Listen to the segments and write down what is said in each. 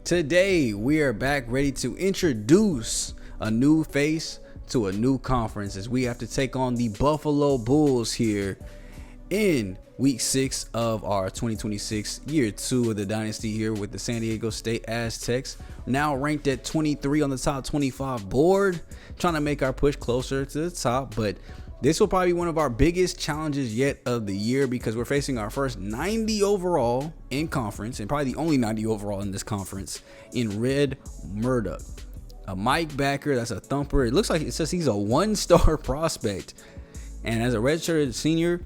Today, we are back ready to introduce a new face to a new conference as we have to take on the Buffalo Bulls here in week 6 of our 2026 year 2 of the Dynasty here with the San Diego State Aztecs, now ranked at 23 on the top 25 board, trying to make our push closer to the top. But this will probably be one of our biggest challenges yet of the year because we're facing our first 90 overall in conference, and probably the only 90 overall in this conference, in Red Murdoch, a Mike backer that's a thumper. It looks like it says he's a 1-star prospect, and as a redshirted senior,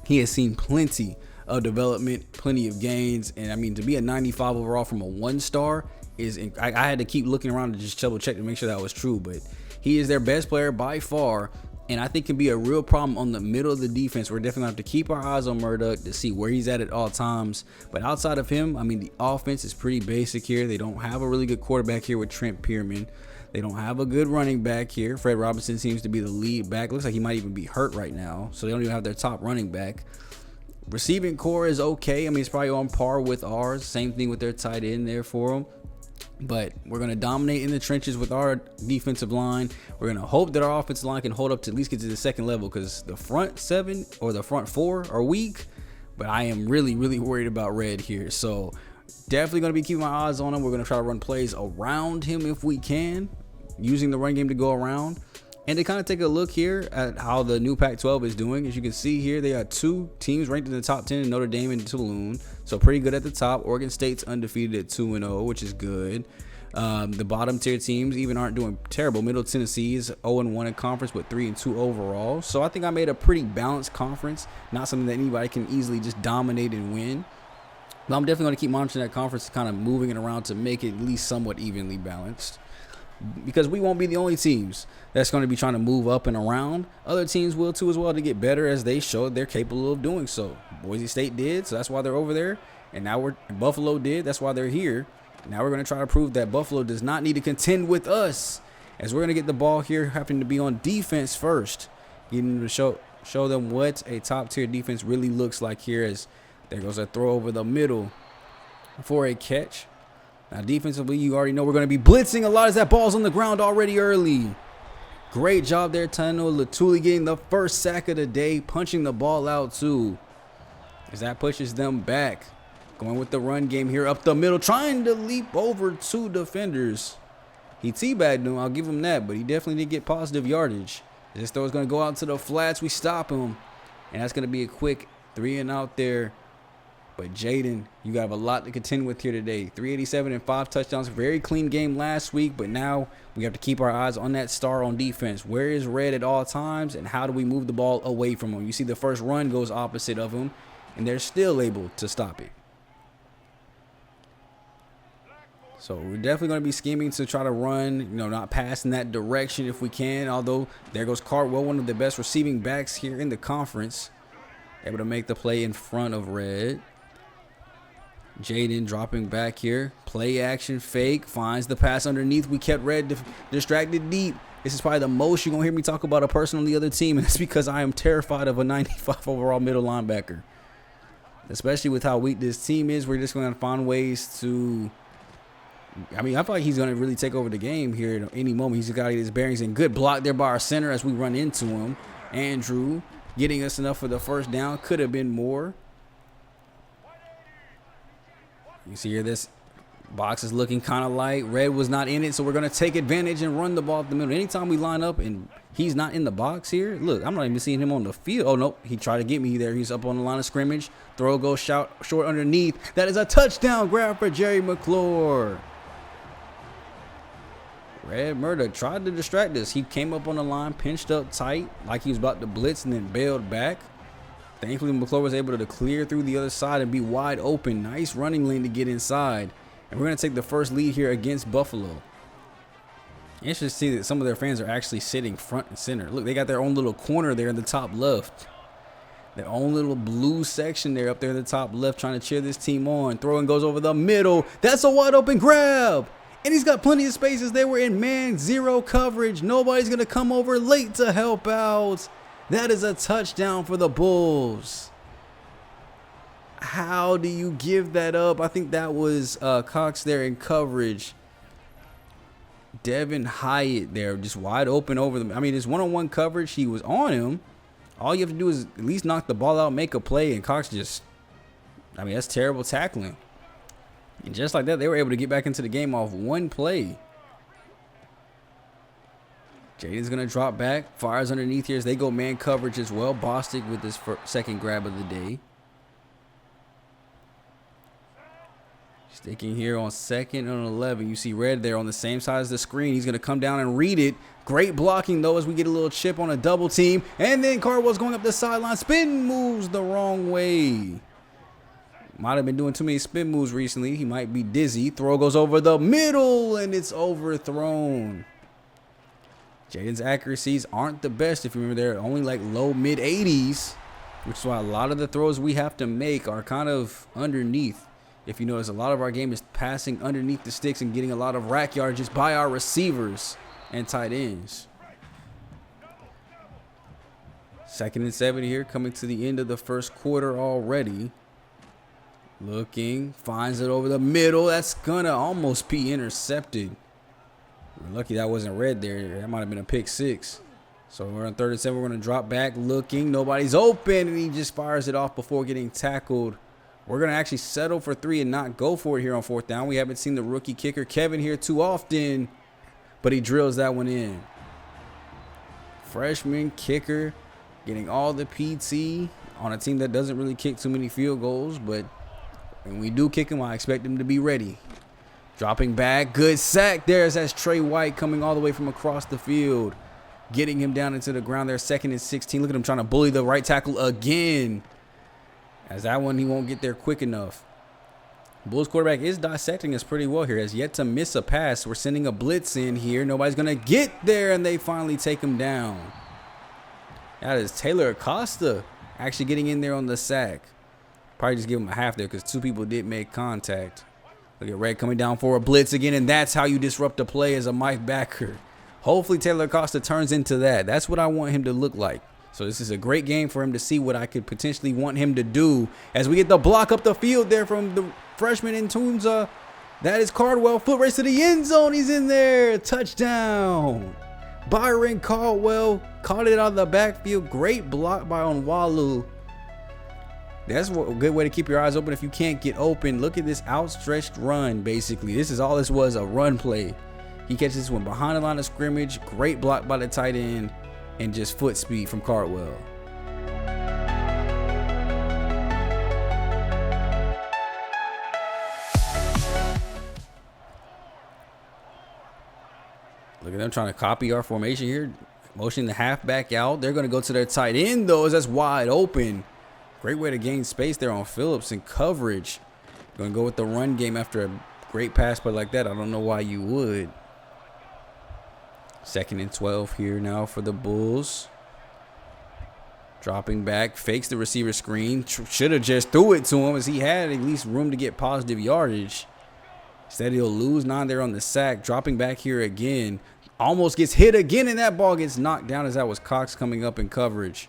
he has seen plenty of development, plenty of gains. And I mean, to be a 95 overall from a 1-star is, I had to keep looking around to just double check to make sure that was true, but he is their best player by far, and I think can be a real problem on the middle of the defense. We're definitely going to have to keep our eyes on Murdoch to see where he's at all times. But outside of him, I mean, the offense is pretty basic here. They don't have a really good quarterback here with Trent Pierman. They don't have a good running back here. Fred Robinson seems to be the lead back. Looks like he might even be hurt right now, so they don't even have their top running back. Receiving core is okay. I mean, it's probably on par with ours. Same thing with their tight end there for them. But we're going to dominate in the trenches with our defensive line. We're going to hope that our offensive line can hold up to at least get to the second level, because the front 7 or the front 4 are weak. But I am really worried about Red here. So definitely going to be keeping my eyes on him. We're going to try to run plays around him if we can, using the run game to go around. And to kind of take a look here at how the new Pac-12 is doing. As you can see here, they got 2 teams ranked in the top 10, Notre Dame and Tulane. So pretty good at the top. Oregon State's undefeated at 2-0, which is good. The bottom tier teams even aren't doing terrible. Middle Tennessee is 0-1 in conference, but 3-2 overall. So I think I made a pretty balanced conference. Not something that anybody can easily just dominate and win. But I'm definitely going to keep monitoring that conference, kind of moving it around to make it at least somewhat evenly balanced, because we won't be the only teams that's going to be trying to move up and around. Other teams will too as well, to get better, as they showed they're capable of doing so. Boise State did, so that's why they're over there. And now Buffalo did, that's why they're here. Now we're going to try to prove that Buffalo does not need to contend with us, as we're going to get the ball here, having to be on defense first, getting to show them what a top tier defense really looks like here. As there goes a throw over the middle for a catch. Now defensively, you already know we're going to be blitzing a lot as that ball's on the ground already early. Great job there, Tano Latuli, getting the first sack of the day, punching the ball out too, as that pushes them back. Going with the run game here up the middle, trying to leap over 2 defenders. He teabagged him, I'll give him that, but he definitely did get positive yardage. This throw is going to go out to the flats. We stop him, and that's going to be a quick 3-and-out there. But Jaden, you have a lot to contend with here today. 387 and 5 touchdowns. Very clean game last week, but now we have to keep our eyes on that star on defense. Where is Red at all times, and how do we move the ball away from him? You see the first run goes opposite of him, and they're still able to stop it. So we're definitely going to be scheming to try to run, not pass in that direction if we can. Although there goes Cardwell, one of the best receiving backs here in the conference, able to make the play in front of Red. Jaden dropping back here. Play action fake. Finds the pass underneath. We kept Red distracted deep. This is probably the most you're going to hear me talk about a person on the other team. And it's because I am terrified of a 95 overall middle linebacker. Especially with how weak this team is. We're just going to find ways to... I mean, I feel like he's going to really take over the game here at any moment. He's got to get his bearings in. Good block there by our center as we run into him. Andrew getting us enough for the first down. Could have been more. You see here, this box is looking kind of light. Red was not in it, so we're going to take advantage and run the ball up the middle. Anytime we line up and he's not in the box here, look, I'm not even seeing him on the field. Oh, nope, he tried to get me there. He's up on the line of scrimmage. Throw goes short underneath. That is a touchdown grab for Jerry McClure. Red Murdoch tried to distract us. He came up on the line, pinched up tight, like he was about to blitz, and then bailed back. Thankfully, McClure was able to clear through the other side and be wide open. Nice running lane to get inside. And we're going to take the first lead here against Buffalo. Interesting to see that some of their fans are actually sitting front and center. Look, they got their own little corner there in the top left. Their own little blue section there up there in the top left, trying to cheer this team on. Throwing goes over the middle. That's a wide open grab. And he's got plenty of spaces. They were in man zero coverage. Nobody's going to come over late to help out. That is a touchdown for the Bulls. How do you give that up? I think that was Cox there in coverage. Devin Hyatt there, just wide open over them. I mean, it's one-on-one coverage. He was on him. All you have to do is at least knock the ball out, make a play, and Cox just, I mean, that's terrible tackling. And just like that, they were able to get back into the game off one play. Jaden's going to drop back, fires underneath here as they go man coverage as well. Bostic with his second grab of the day. Sticking here on 2nd and 11. You see Red there on the same side as the screen. He's going to come down and read it. Great blocking, though, as we get a little chip on a double team. And then Cardwell's going up the sideline. Spin moves the wrong way. Might have been doing too many spin moves recently. He might be dizzy. Throw goes over the middle, and it's overthrown. Jaden's accuracies aren't the best. If you remember, they're only like low mid 80s, which is why a lot of the throws we have to make are kind of underneath. If you notice, a lot of our game is passing underneath the sticks and getting a lot of rack yards just by our receivers and tight ends. 2nd and 7 here, coming to the end of the first quarter already. Looking, finds it over the middle. That's gonna almost be intercepted. We're lucky that wasn't red there. That might have been a pick 6. So we're on 3rd and 7. We're gonna drop back, looking. Nobody's open, and he just fires it off before getting tackled. We're going to actually settle for 3 and not go for it here on 4th down. We haven't seen the rookie kicker, Kevin, here too often, but he drills that one in. Freshman kicker getting all the PT on a team that doesn't really kick too many field goals, but when we do kick him, I expect him to be ready. Dropping back, good sack there as that's Trey White coming all the way from across the field, getting him down into the ground there. 2nd and 16. Look at him trying to bully the right tackle again. As that one, he won't get there quick enough. Bulls quarterback is dissecting us pretty well here. Has yet to miss a pass. We're sending a blitz in here. Nobody's going to get there, and they finally take him down. That is Taylor Acosta actually getting in there on the sack. Probably just give him a half there because 2 people did make contact. Look at Red coming down for a blitz again, and that's how you disrupt a play as a Mike backer. Hopefully Taylor Acosta turns into that. That's what I want him to look like. So this is a great game for him to see what I could potentially want him to do as we get the block up the field there from the freshman in Tunza. That is Cardwell. Foot race to the end zone. He's in there. Touchdown. Byron Caldwell caught it out of the backfield. Great block by Onwalu. That's a good way to keep your eyes open if you can't get open. Look at this outstretched run, basically. This is all this was, a run play. He catches this one behind the line of scrimmage. Great block by the tight end. And just foot speed from Cardwell. Look at them trying to copy our formation here. Motioning the halfback out. They're going to go to their tight end, though, as that's wide open. Great way to gain space there on Phillips and coverage. Going to go with the run game after a great pass play like that. I don't know why you would. 2nd and 12 here now for the Bulls. Dropping back, fakes the receiver screen. Should have just threw it to him as he had at least room to get positive yardage. Instead, he'll lose 9 there on the sack. Dropping back here again. Almost gets hit again, and that ball gets knocked down as that was Cox coming up in coverage.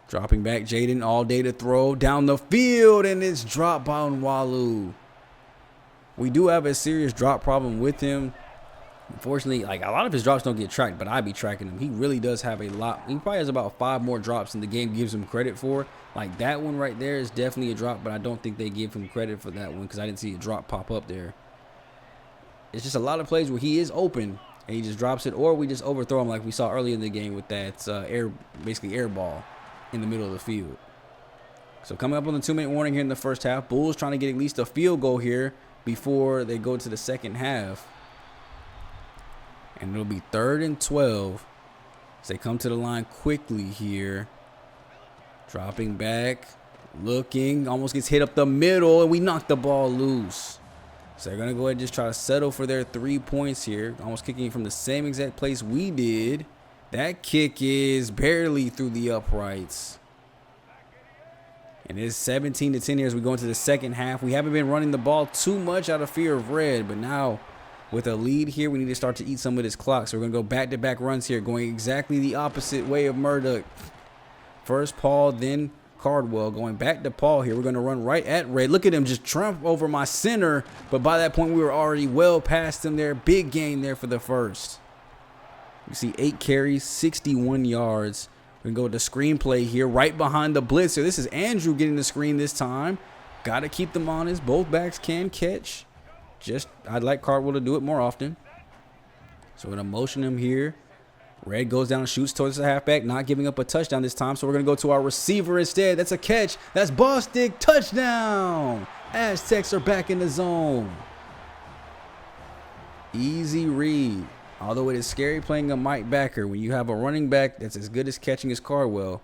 Dropping back, Jaden all day to throw down the field, and it's dropped by Onwalu. We do have a serious drop problem with him. Unfortunately, like a lot of his drops don't get tracked, but I be tracking him. He really does have a lot. He probably has about 5 more drops than the game gives him credit for. Like that one right there is definitely a drop, but I don't think they give him credit for that one because I didn't see a drop pop up there. It's just a lot of plays where he is open and he just drops it, or we just overthrow him like we saw earlier in the game with that basically air ball in the middle of the field. So coming up on the 2-minute warning here in the first half. Bulls trying to get at least a field goal here before they go to the second half. And it'll be 3rd and 12 as they come to the line quickly here. Dropping back, looking, almost gets hit up the middle, and we knock the ball loose. So they're going to go ahead and just try to settle for their 3 points here. Almost kicking from the same exact place we did. That kick is barely through the uprights. And it's 17-10 here as we go into the second half. We haven't been running the ball too much out of fear of red, but now with a lead here, we need to start to eat some of this clock. So we're going to go back-to-back runs here, going exactly the opposite way of Murdoch. First Paul, then Cardwell going back to Paul here. We're going to run right at Ray. Look at him just trump over my center. But by that point, we were already well past him there. Big gain there for the first. You see 8 carries, 61 yards. We're going to go with the screenplay here right behind the blitzer. This is Andrew getting the screen this time. Got to keep them honest. Both backs can catch. I'd like Cardwell to do it more often. So we're going to motion him here. Red goes down and shoots towards the halfback, not giving up a touchdown this time. So we're going to go to our receiver instead. That's a catch. That's Bostic. Touchdown. Aztecs are back in the zone. Easy read. Although it is scary playing a Mike backer, when you have a running back that's as good as catching as Cardwell,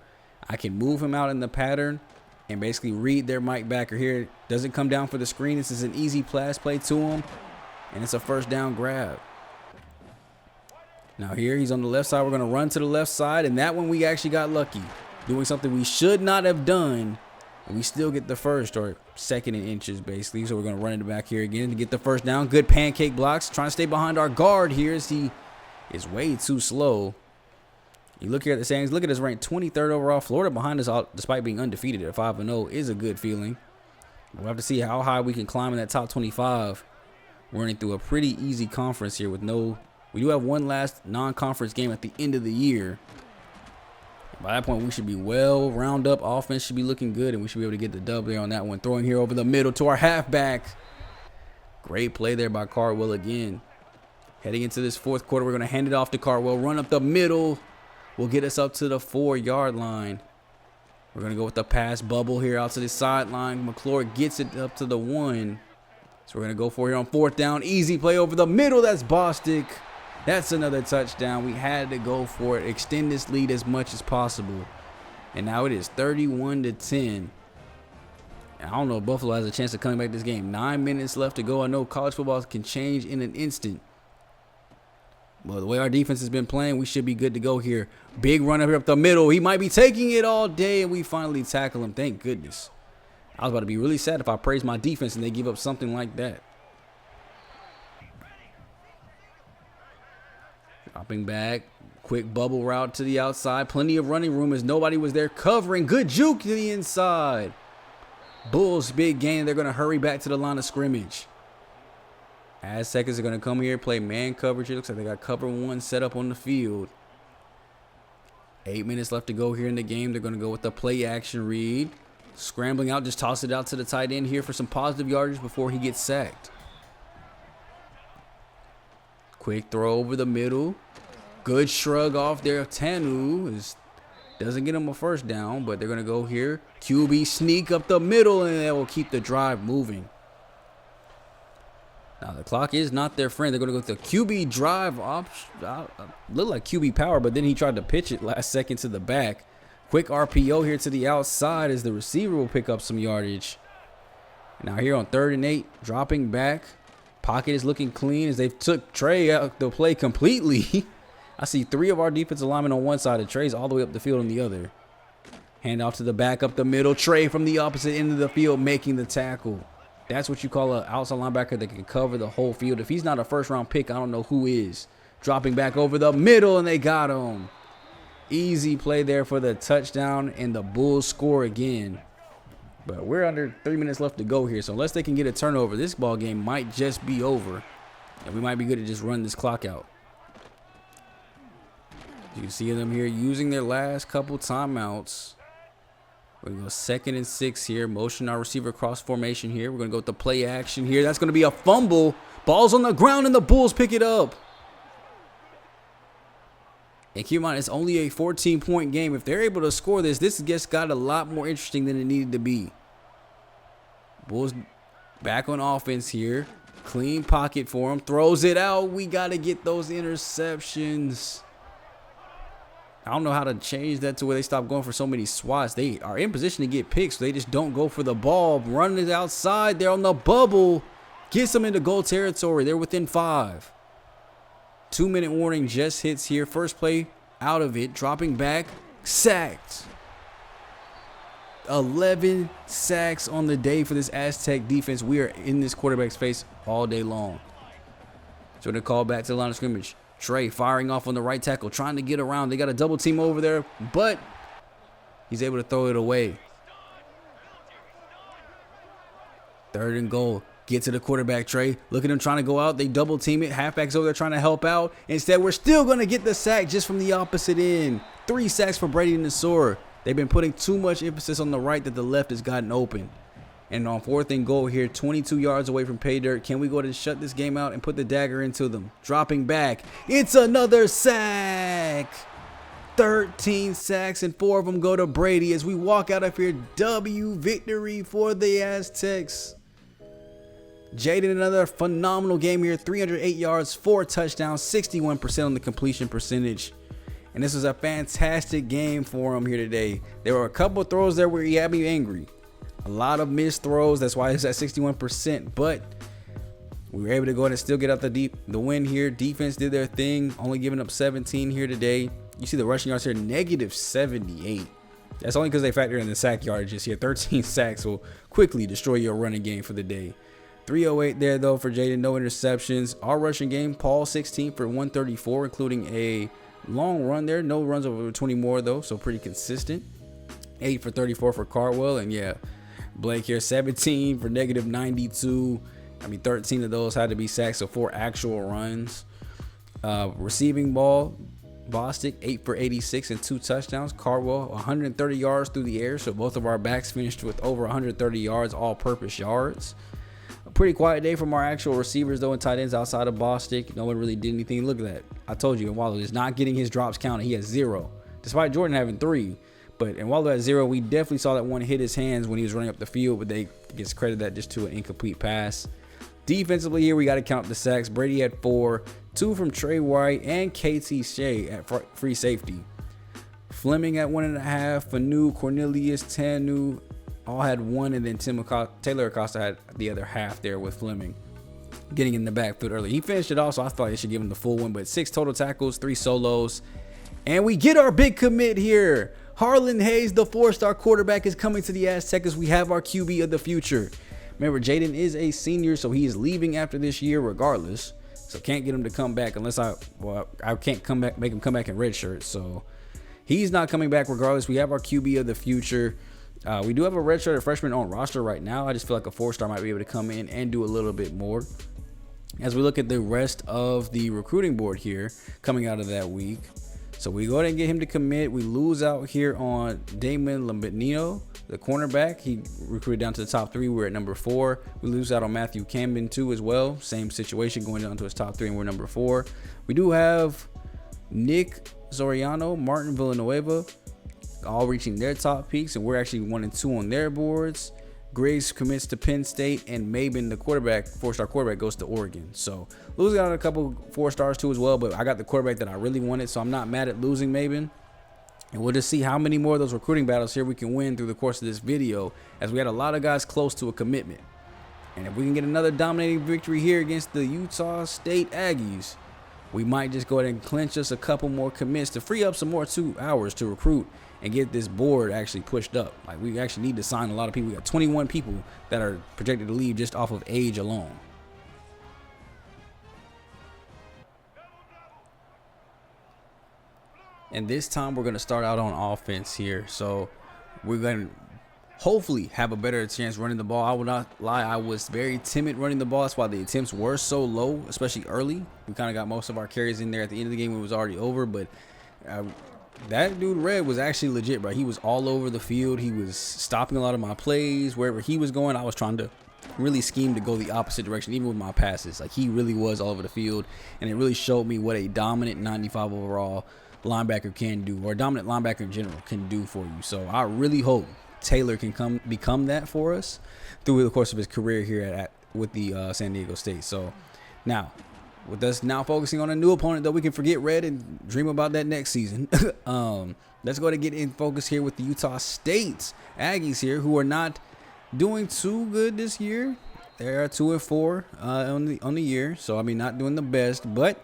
I can move him out in the pattern and basically read their Mike backer here. Doesn't come down for the screen. This is an easy pass play to him, and it's a first down grab. Now here he's on the left side. We're going to run to the left side, and that one we actually got lucky. Doing something we should not have done, and we still get the first or second in inches basically. So we're going to run it back here again to get the first down. Good pancake blocks. Trying to stay behind our guard here as he is way too slow. You look here at the standings. Look at us ranked 23rd overall. Florida behind us despite being undefeated at 5-0 is a good feeling. We'll have to see how high we can climb in that top 25. We're running through a pretty easy conference here with no... We do have one last non-conference game at the end of the year. By that point, we should be well round up. Offense should be looking good, and we should be able to get the dub there on that one. Throwing here over the middle to our halfback. Great play there by Cardwell again. Heading into this fourth quarter, we're going to hand it off to Cardwell. Run up the middle. Will get us up to the 4-yard line. We're going to go with the pass bubble here out to the sideline. McClure gets it up to the 1. So we're going to go for it here on fourth down. Easy play over the middle. That's Bostic. That's another touchdown. We had to go for it. Extend this lead as much as possible. And now it is 31-10. I don't know if Buffalo has a chance of coming back this game. 9 minutes left to go. I know college football can change in an instant. Well, the way our defense has been playing, we should be good to go here. Big run up here up the middle. He might be taking it all day, and we finally tackle him. Thank goodness. I was about to be really sad if I praised my defense and they give up something like that. Dropping back. Quick bubble route to the outside. Plenty of running room as nobody was there covering. Good juke to the inside. Bulls, big gain. They're going to hurry back to the line of scrimmage. Aztecs are going to come here, play man coverage. It looks like they got cover 1 set up on the field. 8 minutes left to go here in the game. They're going to go with the play action read. Scrambling out, just toss it out to the tight end here for some positive yardage before he gets sacked. Quick throw over the middle. Good shrug off there. Tanu doesn't get him a first down, but they're going to go here. QB sneak up the middle, and that will keep the drive moving. Now, the clock is not their friend. They're going to go with the QB drive option. Looked like QB power, but then he tried to pitch it last second to the back. Quick RPO here to the outside as the receiver will pick up some yardage. Now here on 3rd and 8, dropping back. Pocket is looking clean as they've took Trey out the play completely. I see 3 of our defensive linemen on one side, and Trey's all the way up the field on the other. Hand off to the back up the middle. Trey from the opposite end of the field making the tackle. That's what you call an outside linebacker that can cover the whole field. If he's not a first-round pick, I don't know who is. Dropping back over the middle, and they got him. Easy play there for the touchdown, and the Bulls score again. But we're under 3 minutes left to go here, so unless they can get a turnover, this ball game might just be over, and we might be good to just run this clock out. You can see them here using their last couple timeouts. We're going to go 2nd and 6 here. Motion our receiver cross formation here. We're going to go with the play action here. That's going to be a fumble. Ball's on the ground, and the Bulls pick it up. And keep in mind, it's only a 14-point game. If they're able to score this just got a lot more interesting than it needed to be. Bulls back on offense here. Clean pocket for him. Throws it out. We got to get those interceptions. I don't know how to change that to where they stop going for so many swats. They are in position to get picks, so they just don't go for the ball. Running it outside. They're on the bubble. Gets them into goal territory. They're within 5. 2-minute warning just hits here. First play out of it. Dropping back. Sacked. 11 sacks on the day for this Aztec defense. We are in this quarterback's face all day long. So they're called back to the line of scrimmage. Trey firing off on the right tackle, trying to get around. They got a double team over there, but he's able to throw it away. 3rd and goal. Get to the quarterback, Trey. Look at him trying to go out. They double team it. Halfback's over there trying to help out. Instead, we're still going to get the sack just from the opposite end. 3 sacks for Brady and Nasor. They've been putting too much emphasis on the right that the left has gotten open. And on 4th and goal here, 22 yards away from pay dirt. Can we go to shut this game out and put the dagger into them? Dropping back. It's another sack. 13 sacks and 4 of them go to Brady as we walk out of here. W victory for the Aztecs. Jaden, another phenomenal game here. 308 yards, 4 touchdowns, 61% on the completion percentage. And this was a fantastic game for him here today. There were a couple of throws there where he had me angry. A lot of missed throws. That's why it's at 61%. But we were able to go ahead and still get out the win here. Defense did their thing, only giving up 17 here today. You see the rushing yards here, negative 78. That's only because they factor in the sack yardages here. 13 sacks will quickly destroy your running game for the day. 308 there, though, for Jaden. No interceptions. Our rushing game, Paul 16 for 134, including a long run there. No runs over 20 more, though, so pretty consistent. 8 for 34 for Cardwell. And, yeah, Blake here, 17 for negative 92. 13 of those had to be sacks, so 4 actual runs. Receiving ball, Bostic, 8 for 86 and 2 touchdowns. Cardwell, 130 yards through the air, so both of our backs finished with over 130 yards, all-purpose yards. A pretty quiet day from our actual receivers, though, and tight ends outside of Bostic. No one really did anything. Look at that. I told you, Waldo is not getting his drops counted. He has 0, despite Jordan having 3. But and Waldo at 0, we definitely saw that one hit his hands when he was running up the field, but they gets credit that just to an incomplete pass. Defensively here, we got to count the sacks. Brady had 4, 2 from Trey White and KT Shea at free safety. Fleming at 1.5, Fanu, Cornelius, Tanu, all had 1, and then Taylor Acosta had the other half there with Fleming getting in the backfield early. He finished it off, so I thought they should give him the full one, but 6 total tackles, 3 solos. And we get our big commit here. Harlan Hayes, the 4-star quarterback, is coming to the Aztecs. We have our QB of the future. Remember, Jaden is a senior, so he is leaving after this year regardless. So can't get him to come back unless I can't make him come back in red shirt. So he's not coming back regardless. We have our QB of the future. We do have a redshirt freshman on roster right now. I just feel like a 4-star might be able to come in and do a little bit more. As we look at the rest of the recruiting board here coming out of that week. So we go ahead and get him to commit. We lose out here on Damon Lambinino, the cornerback. He recruited down to the top 3. We're at number 4. We lose out on Matthew Camden too as well. Same situation, going down to his top 3, and we're number 4. We do have Nick Zoriano, Martin Villanueva, all reaching their top peaks, and we're actually 1 and 2 on their boards. Griggs commits to Penn State, and Maben, the quarterback, 4-star quarterback, goes to Oregon. So losing out on a couple 4-stars too as well, but I got the quarterback that I really wanted, so I'm not mad at losing Maben. And we'll just see how many more of those recruiting battles here we can win through the course of this video, as we had a lot of guys close to a commitment. And if we can get another dominating victory here against the Utah State Aggies, we might just go ahead and clinch us a couple more commits to free up some more 2 hours to recruit and get this board actually pushed up. Like, we actually need to sign a lot of people. We got 21 people that are projected to leave just off of age alone. And this time we're going to start out on offense here. So we're going to hopefully have a better chance running the ball. I will not lie, I was very timid running the ball. That's why the attempts were so low, especially early. We kind of got most of our carries in there at the end of the game when it was already over. But that dude Red was actually legit, bro. He was all over the field. He was stopping a lot of my plays. Wherever he was going, I was trying to really scheme to go the opposite direction, even with my passes. Like, he really was all over the field, and it really showed me what a dominant 95 overall linebacker can do, or a dominant linebacker in general can do for you. So I really hope Taylor can become that for us through the course of his career here with the San Diego State. So now, with us now focusing on a new opponent, though, we can forget Red and dream about that next season. Let's go to get in focus here with the Utah State Aggies here, who are not doing too good this year. They are 2-4 on the year, so I mean, not doing the best, but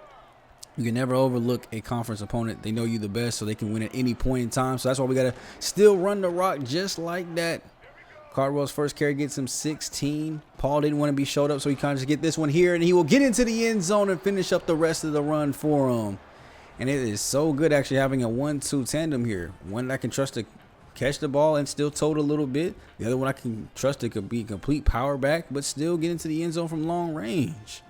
you can never overlook a conference opponent. They know you the best, so they can win at any point in time. So that's why we got to still run the rock just like that. Cardwell's first carry gets him 16. Paul didn't want to be showed up, so he kind of just get this one here, and he will get into the end zone and finish up the rest of the run for him. And it is so good actually having a 1-2 tandem here. One that can trust to catch the ball and still tote a little bit. The other one I can trust it could be complete power back, but still get into the end zone from long range.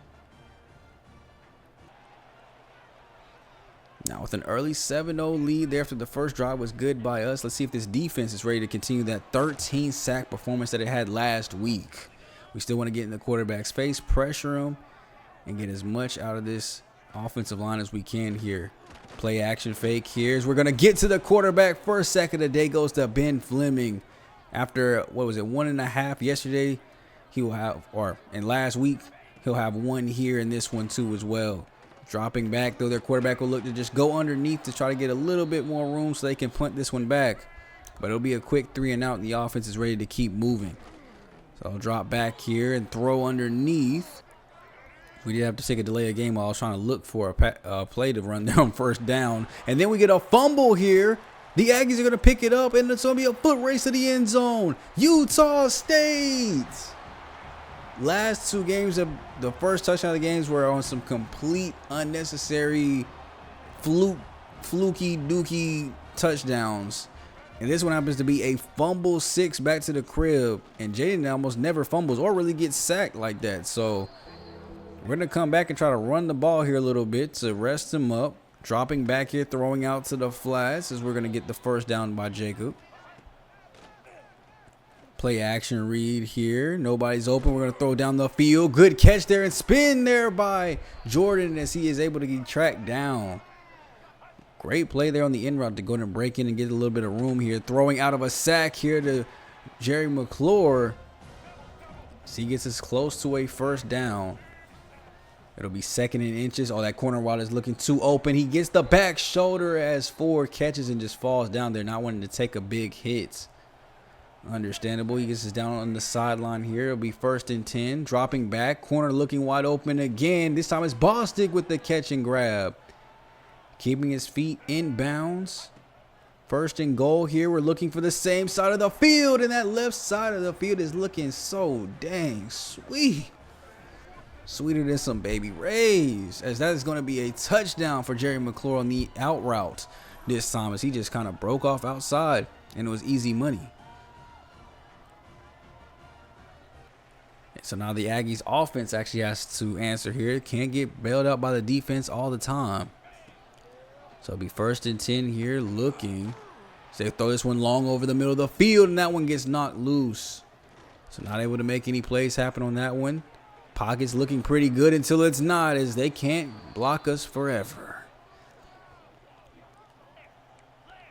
Now with an early 7-0 lead there after the first drive was good by us. Let's see if this defense is ready to continue that 13 sack performance that it had last week. We still want to get in the quarterback's face, pressure him, and get as much out of this offensive line as we can here. Play action fake here as we're going to get to the quarterback. First sack of the day goes to Ben Fleming. After, what was it, 1.5 yesterday, he will have, or in last week, he'll have one here in this one too as well. Dropping back, though, their quarterback will look to just go underneath to try to get a little bit more room so they can punt this one back. But it'll be a quick 3 and out, and the offense is ready to keep moving. So I'll drop back here and throw underneath. We did have to take a delay of game while I was trying to look for a play to run down first down. And then we get a fumble here. The Aggies are going to pick it up, and it's going to be a foot race to the end zone. Utah State. Last 2 games, of the first touchdown of the games were on some complete unnecessary fluky dookie touchdowns. And this one happens to be a fumble 6 back to the crib. And Jaden almost never fumbles or really gets sacked like that. So we're going to come back and try to run the ball here a little bit to rest him up. Dropping back here, throwing out to the flats as we're going to get the first down by Jacob. Play action read here. Nobody's open. We're going to throw down the field. Good catch there and spin there by Jordan as he is able to get tracked down. Great play there on the end route to go and break in and get a little bit of room here. Throwing out of a sack here to Jerry McClure. So he gets us close to a first down. It'll be 2nd and inches. Oh, that corner route is looking too open. He gets the back shoulder as Ford catches and just falls down there, not wanting to take a big hit. Understandable. He gets us down on the sideline here. It'll be 1st and 10. Dropping back. Corner looking wide open again. This time it's Bostic with the catch and grab. Keeping his feet in bounds. 1st and goal here. We're looking for the same side of the field. And that left side of the field is looking so dang sweet. Sweeter than some baby rays. As that is going to be a touchdown for Jerry McClure on the out route this time. As he just kind of broke off outside. And it was easy money. So now the Aggies offense actually has to answer here. Can't get bailed out by the defense all the time. So it'll be 1st and 10 here looking. So they throw this one long over the middle of the field and that one gets knocked loose. So not able to make any plays happen on that one. Pockets looking pretty good until it's not, as they can't block us forever.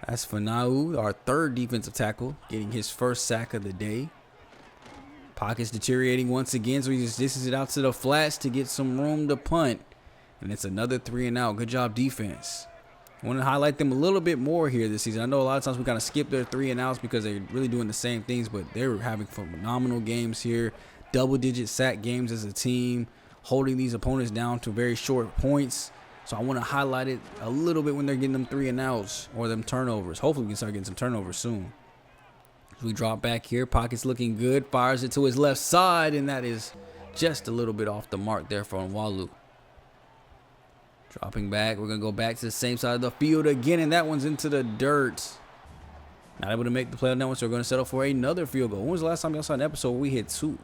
That's Fanau, our 3rd defensive tackle, getting his first sack of the day. Pockets deteriorating once again, so he just dishes it out to the flats to get some room to punt. And it's another 3 and out. Good job, defense. I want to highlight them a little bit more here this season. I know a lot of times we kind of skip their 3 and outs because they're really doing the same things, but they're having phenomenal games here. Double-digit sack games as a team, holding these opponents down to very short points. So I want to highlight it a little bit when they're getting them 3 and outs or them turnovers. Hopefully we can start getting some turnovers soon. We drop back here. Pockets looking good. Fires it to his left side, and that is just a little bit off the mark there for Nwalu. Dropping back. We're going to go back to the same side of the field again, and that one's into the dirt. Not able to make the play on that one, so we're going to settle for another field goal. When was the last time y'all saw an episode where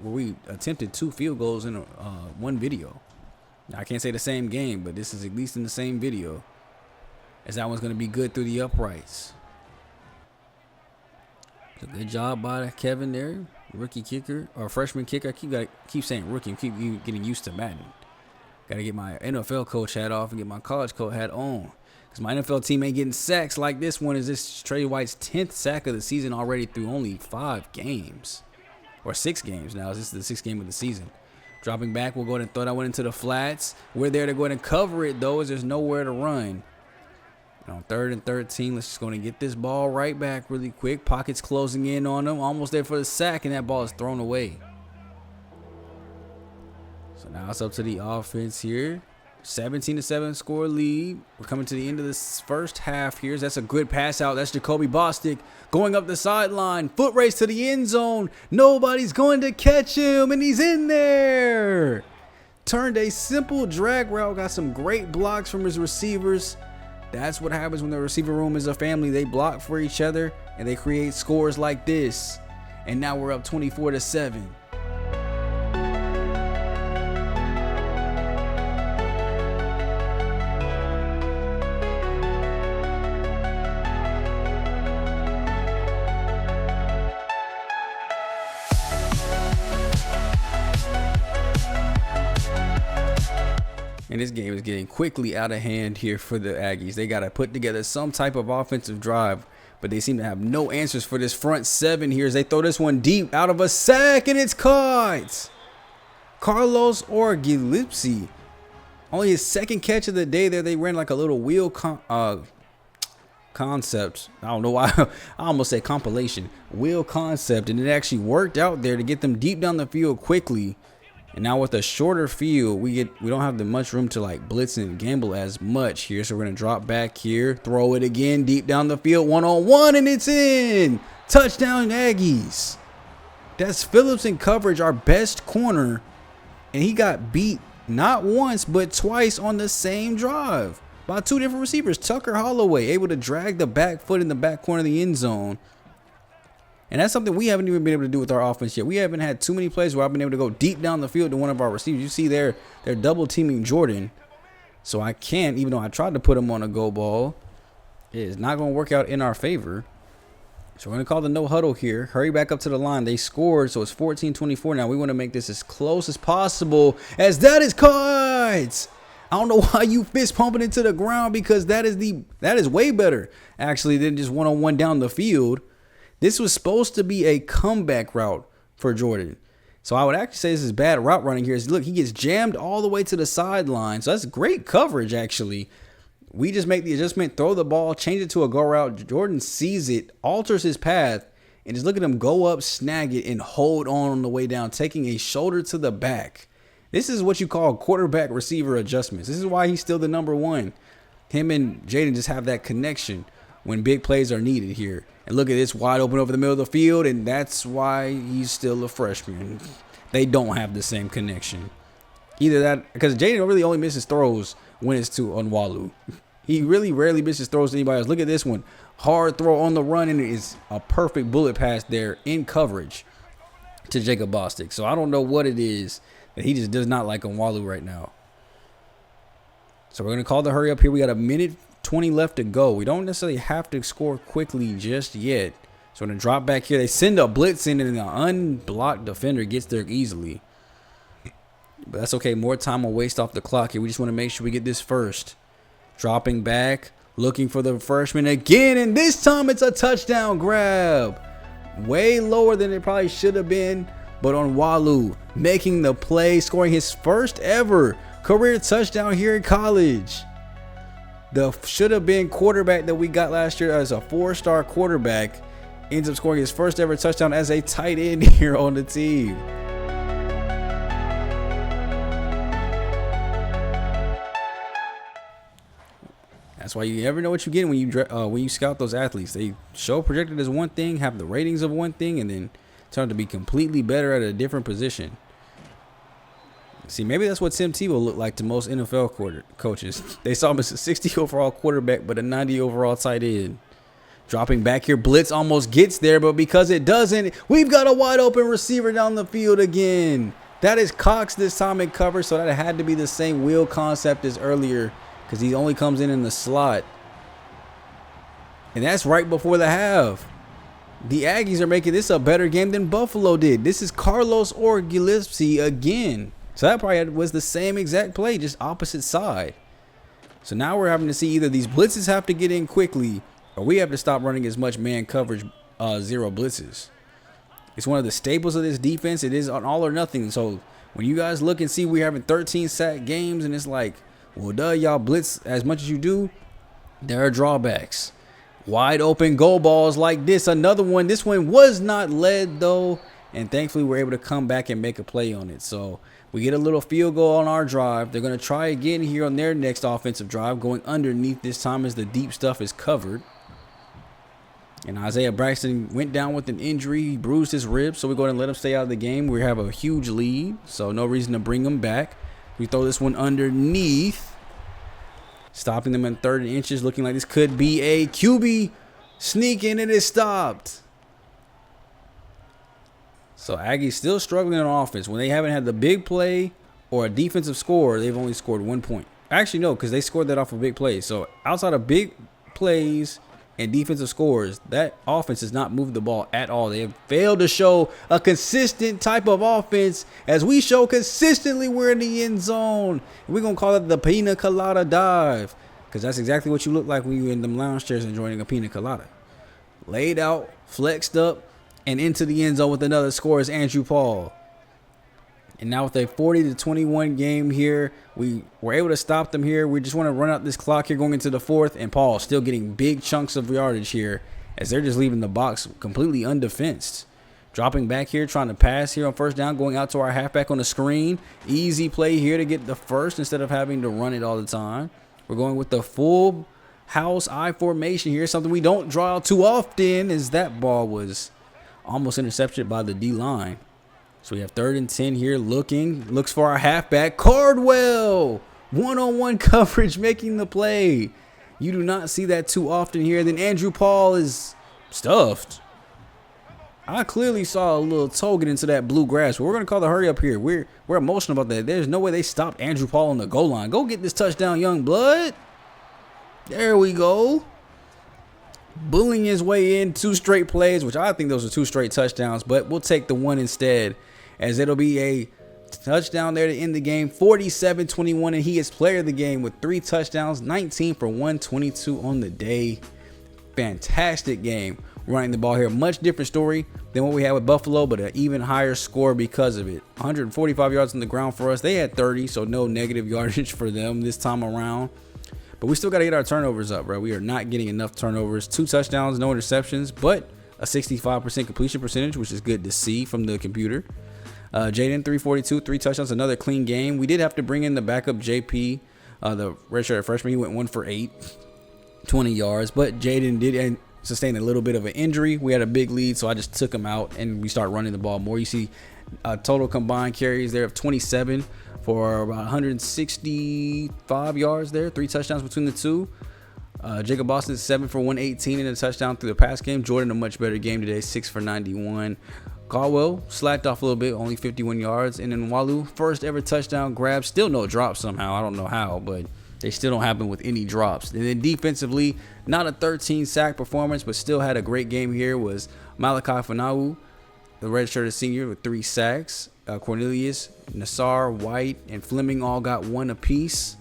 we attempted 2 field goals in one video? Now, I can't say the same game, but this is at least in the same video, as that one's going to be good through the uprights. So good job by Kevin there, rookie kicker or freshman kicker. I keep saying rookie. I keep getting used to Madden. Got to get my NFL coach hat off and get my college coach hat on, because my NFL team ain't getting sacks like this one. Is this Trey White's 10th sack of the season already through only 5 games, or 6 games now? This is the 6th game of the season. Dropping back, we'll go ahead and throw that one into the flats. We're there to go ahead and cover it though, as there's nowhere to run. On 3rd and 13, let's just go and get this ball right back really quick. Pockets closing in on them. Almost there for the sack, and that ball is thrown away. So now it's up to the offense here. 17-7 score lead. We're coming to the end of this first half here. That's a good pass out. That's Jacoby Bostic going up the sideline. Foot race to the end zone. Nobody's going to catch him, and he's in there. Turned a simple drag route. Got some great blocks from his receivers. That's what happens when the receiver room is a family. They block for each other. and they create scores like this. And now we're up 24-7. And this game is getting quickly out of hand here for the Aggies. They got to put together some type of offensive drive, but they seem to have no answers for this front seven here as they throw this one deep out of a sack, and it's caught. Carlos Orgulipsi, only his second catch of the day there. They ran like a little wheel concept. I don't know why I almost said compilation. Wheel concept, and it actually worked out there to get them deep down the field quickly. And now with a shorter field, we don't have the much room to like blitz and gamble as much here. So we're going to drop back here, throw it again deep down the field, one-on-one, and it's in. Touchdown Aggies. That's Phillips in coverage, our best corner. And he got beat not once, but twice on the same drive by two different receivers. Tucker Holloway able to drag the back foot in the back corner of the end zone. And that's something we haven't even been able to do with our offense yet. We haven't had too many plays where I've been able to go deep down the field to one of our receivers. You see they're double teaming Jordan. So I can't, even though I tried to put him on a go ball, it is not going to work out in our favor. So we're going to call the no huddle here. Hurry back up to the line. They scored, so it's 14-24 now. We want to make this as close as possible, as that is caught. I don't know why you fist pumping into the ground, because that is way better actually than just one-on-one down the field. This was supposed to be a comeback route for Jordan. So I would actually say this is bad route running here. Look, he gets jammed all the way to the sideline. So that's great coverage, actually. We just make the adjustment, throw the ball, change it to a go route. Jordan sees it, alters his path, and just look at him go up, snag it, and hold on the way down, taking a shoulder to the back. This is what you call quarterback receiver adjustments. This is why he's still the number one. Him and Jaden just have that connection when big plays are needed here. And look at this, wide open over the middle of the field, and that's why he's still a freshman. They don't have the same connection. Either that, because Jaden really only misses throws when it's to Onwalu. He really rarely misses throws to anybody else. Look at this one. Hard throw on the run, and it is a perfect bullet pass there in coverage to Jacob Bostic. So I don't know what it is that he just does not like Onwalu right now. So we're going to call the hurry up here. We got a minute 20 left to go. We don't necessarily have to score quickly just yet. So we're going to drop back here. They send a blitz in, and an unblocked defender gets there easily. But that's okay. More time will waste off the clock here. We just want to make sure we get this first. Dropping back, looking for the freshman again, and this time it's a touchdown grab. Way lower than it probably should have been, but Onwalu making the play, scoring his first ever career touchdown here in college. The should have been quarterback that we got last year as a 4-star quarterback ends up scoring his first ever touchdown as a tight end here on the team. That's why you never know what you get when you scout those athletes. They show projected as one thing, have the ratings of one thing, and then turn out to be completely better at a different position. See, maybe that's what Tim Tebow looked like to most NFL coaches. They saw him as a 60 overall quarterback, but a 90 overall tight end. Dropping back here, blitz almost gets there, but because it doesn't, we've got a wide open receiver down the field again. That is Cox this time in cover, so that had to be the same wheel concept as earlier, because he only comes in the slot. And that's right before the half. The Aggies are making this a better game than Buffalo did. This is Carlos Orgulipsi again. So that probably was the same exact play, just opposite side. So now we're having to see either these blitzes have to get in quickly, or we have to stop running as much man coverage, zero blitzes. It's one of the staples of this defense. It is an all or nothing. So when you guys look and see we're having 13 sack games, and it's like, well, duh, y'all blitz as much as you do, there are drawbacks. Wide open goal balls like this. Another one. This one was not led, though, and thankfully we're able to come back and make a play on it. So we get a little field goal on our drive. They're going to try again here on their next offensive drive, going underneath this time as the deep stuff is covered. And Isaiah Braxton went down with an injury. He bruised his ribs, so we're going to let him stay out of the game. We have a huge lead, so no reason to bring him back. We throw this one underneath, stopping them in 30 inches, looking like this could be a QB Sneaking, and it stopped. So Aggies still struggling on offense. When they haven't had the big play or a defensive score, they've only scored 1 point. Actually, no, because they scored that off of big plays. So outside of big plays and defensive scores, that offense has not moved the ball at all. They have failed to show a consistent type of offense, as we show consistently we're in the end zone. And we're going to call it the pina colada dive, because that's exactly what you look like when you're in them lounge chairs enjoying a pina colada. Laid out, flexed up, and into the end zone with another score is Andrew Paul. And now with a 40-21 game here, we were able to stop them here. We just want to run out this clock here going into the fourth. And Paul still getting big chunks of yardage here as they're just leaving the box completely undefensed. Dropping back here, trying to pass here on first down, going out to our halfback on the screen. Easy play here to get the first instead of having to run it all the time. We're going with the full house I formation here. Something we don't draw out too often, as that ball was almost intercepted by the D-line. So we have 3rd and 10 here, looks for our halfback, Cardwell. One-on-one coverage making the play. You do not see that too often here. Then Andrew Paul is stuffed. I clearly saw a little toe get into that blue grass, but we're going to call the hurry up here. We're emotional about that. There's no way they stopped Andrew Paul on the goal line. Go get this touchdown, young blood. There we go. Bullying his way in 2 straight plays, which I think those are 2 straight touchdowns, but we'll take the one instead, as it'll be a touchdown there to end the game, 47-21, and he is player of the game with 3 touchdowns, 19 for 122 on the day. Fantastic game running the ball here. Much different story than what we had with Buffalo, but an even higher score because of it. 145 yards on the ground for us. They had 30, so no negative yardage for them this time around. But we still got to get our turnovers up, bro. We are not getting enough turnovers. 2 touchdowns, no interceptions, but a 65% completion percentage, which is good to see from the computer. Jaden, 342, 3 touchdowns, another clean game. We did have to bring in the backup JP, the redshirt freshman. He went 1 for 8, 20 yards. But Jaden did sustain a little bit of an injury. We had a big lead, so I just took him out, and we start running the ball more. You see total combined carries there of 27 for about 165 yards there. 3 touchdowns between the two. Jacob Boston 7 for 118 and a touchdown through the pass game. Jordan, a much better game today, 6 for 91. Caldwell slacked off a little bit, only 51 yards. And then Walu, first ever touchdown grab. Still no drops somehow. I don't know how, but they still don't happen with any drops. And then defensively, not a 13 sack performance, but still had a great game here was Malachi Fanau, the redshirted senior, with 3 sacks. Cornelius, Nassar, White, and Fleming all got 1 apiece.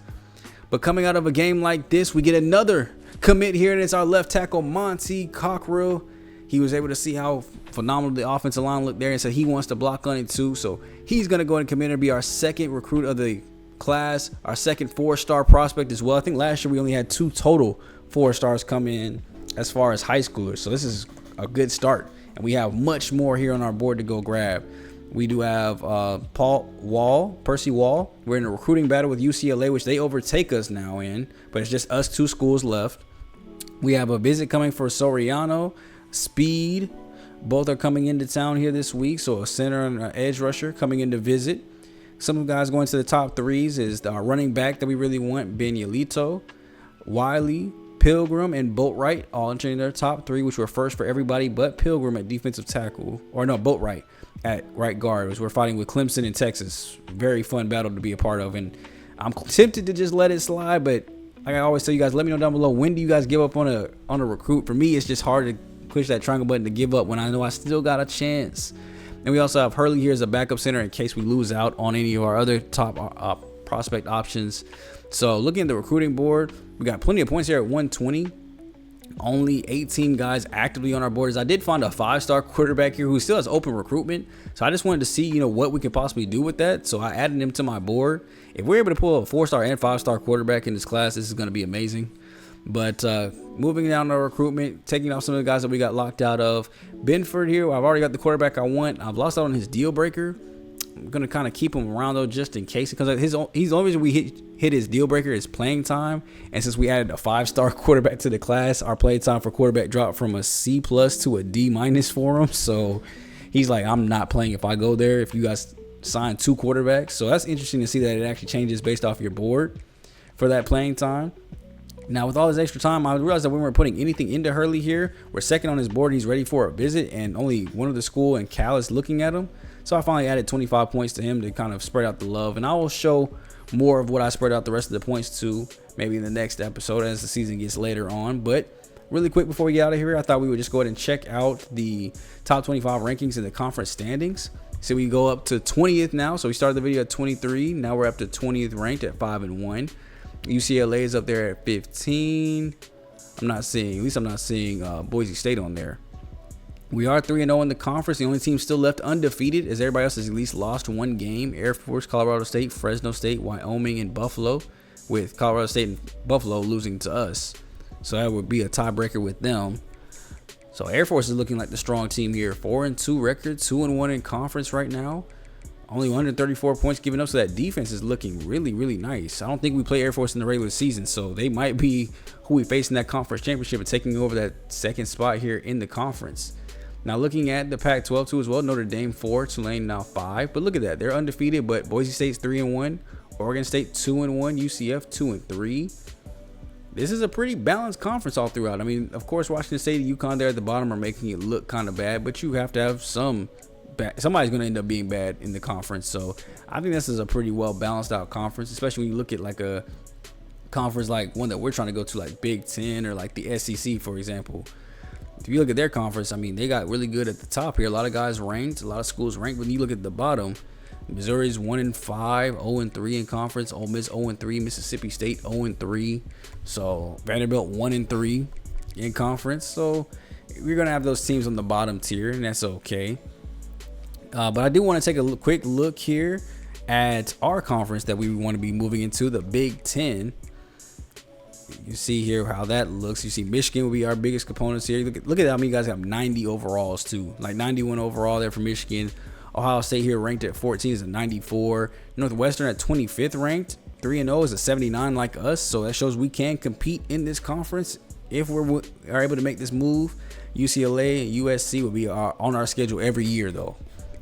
But coming out of a game like this, we get another commit here, and it's our left tackle, Monty Cockrell. He was able to see how phenomenal the offensive line looked there and said he wants to block on it too. So he's going to go and commit and be our 2nd recruit of the class, our 2nd 4-star prospect as well. I think last year we only had 2 total 4-stars come in as far as high schoolers. So this is a good start, and we have much more here on our board to go grab. We do have Percy Wall. We're in a recruiting battle with UCLA, which they overtake us now in, but it's just us 2 schools left. We have a visit coming for Soriano, Speed. Both are coming into town here this week, so a center and an edge rusher coming in to visit. Some of the guys going to the top 3s is our running back that we really want, Ben Yolito, Wiley, Pilgrim, and Boatwright, all entering their top 3, which were first for everybody but Pilgrim at defensive tackle. Or no, Boatwright at right guard, as we're fighting with Clemson in Texas. Very fun battle to be a part of, and I'm tempted to just let it slide, but like I always tell you guys, let me know down below, when do you guys give up on a recruit? For me, it's just hard to push that triangle button to give up when I know I still got a chance. And we also have Hurley here as a backup center in case we lose out on any of our other top prospect options. So looking at the recruiting board, we got plenty of points here at 120. Only 18 guys actively on our board. I did find a 5-star quarterback here who still has open recruitment. So I just wanted to see, what we could possibly do with that. So I added him to my board. If we're able to pull a 4-star and 5-star quarterback in this class, this is going to be amazing. But moving down to recruitment, taking off some of the guys that we got locked out of. Benford here, I've already got the quarterback I want. I've lost out on his deal breaker. I'm going to kind of keep him around, though, just in case. Because he's the only reason we hit his deal breaker is playing time. And since we added a 5-star quarterback to the class, our play time for quarterback dropped from a C+ to a D- for him. So he's like, I'm not playing if I go there, if you guys sign 2 quarterbacks. So that's interesting to see that it actually changes based off your board for that playing time. Now, with all this extra time, I realized that we weren't putting anything into Hurley here. We're second on his board. He's ready for a visit, and only one of the school and Cal is looking at him. So I finally added 25 points to him to kind of spread out the love. And I will show more of what I spread out the rest of the points to maybe in the next episode as the season gets later on. But really quick before we get out of here, I thought we would just go ahead and check out the top 25 rankings in the conference standings. So we go up to 20th now. So we started the video at 23. Now we're up to 20th ranked at 5-1. UCLA is up there at 15. At least I'm not seeing Boise State on there. We are 3-0 in the conference. The only team still left undefeated is everybody else has at least lost one game. Air Force, Colorado State, Fresno State, Wyoming, and Buffalo, with Colorado State and Buffalo losing to us. So that would be a tiebreaker with them. So Air Force is looking like the strong team here. 4-2 record, 2-1 in conference right now. Only 134 points given up, so that defense is looking really, really nice. I don't think we play Air Force in the regular season, so they might be who we face in that conference championship and taking over that second spot here in the conference. Now, looking at the Pac-12 too as well, Notre Dame 4, Tulane now 5. But look at that, they're undefeated, but Boise State's 3-1, Oregon State 2-1, UCF 2-3. This is a pretty balanced conference all throughout. I mean, of course, Washington State and UConn there at the bottom are making it look kind of bad, but you have to have somebody's going to end up being bad in the conference. So I think this is a pretty well balanced out conference, especially when you look at like a conference like one that we're trying to go to, like Big Ten or like the SEC, for example. If you look at their conference, I mean, they got really good at the top here. A lot of guys ranked, a lot of schools ranked. When you look at the bottom, Missouri's 1-5, 0-3 in conference. Ole Miss 0-3, Mississippi State 0-3. So Vanderbilt 1-3 in conference. So we're gonna have those teams on the bottom tier, and that's okay. But I do want to take a quick look here at our conference that we want to be moving into, the Big Ten. You see here how that looks. You see Michigan will be our biggest components here. Look at how many guys have 90 overalls too, like 91 overall there for Michigan. Ohio State here ranked at 14 is a 94. Northwestern at 25th ranked, 3-0 is a 79 like us. So that shows we can compete in this conference if we are able to make this move. UCLA and USC will be on our schedule every year though.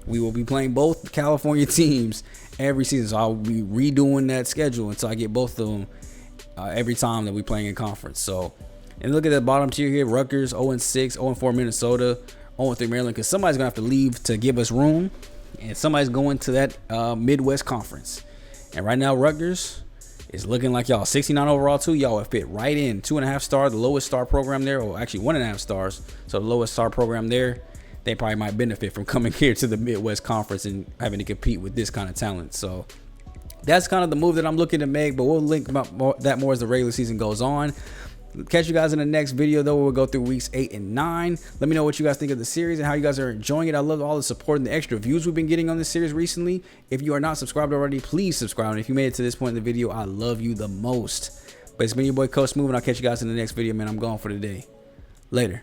We will be playing both California teams every season. So I'll be redoing that schedule until I get both of them every time that we're playing in conference. So, and look at the bottom tier here. Rutgers 0-6, 0-4 Minnesota, 0-3 Maryland, because somebody's going to have to leave to give us room. And somebody's going to that Midwest Conference. And right now, Rutgers is looking like y'all 69 overall too. Y'all would fit right in. 2.5 star, the lowest star program there. Or actually 1.5 stars. So the lowest star program there. They probably might benefit from coming here to the Midwest Conference and having to compete with this kind of talent. So that's kind of the move that I'm looking to make, but we'll link about that more as the regular season goes on. Catch you guys in the next video though. We'll go through weeks 8 and 9. Let me know what you guys think of the series and how you guys are enjoying it. I love all the support and the extra views we've been getting on this series recently. If you are not subscribed already, please subscribe. And if you made it to this point in the video, I love you the most. But it's been your boy Coach Smooth, and I'll catch you guys in the next video, man. I'm gone for the day. Later.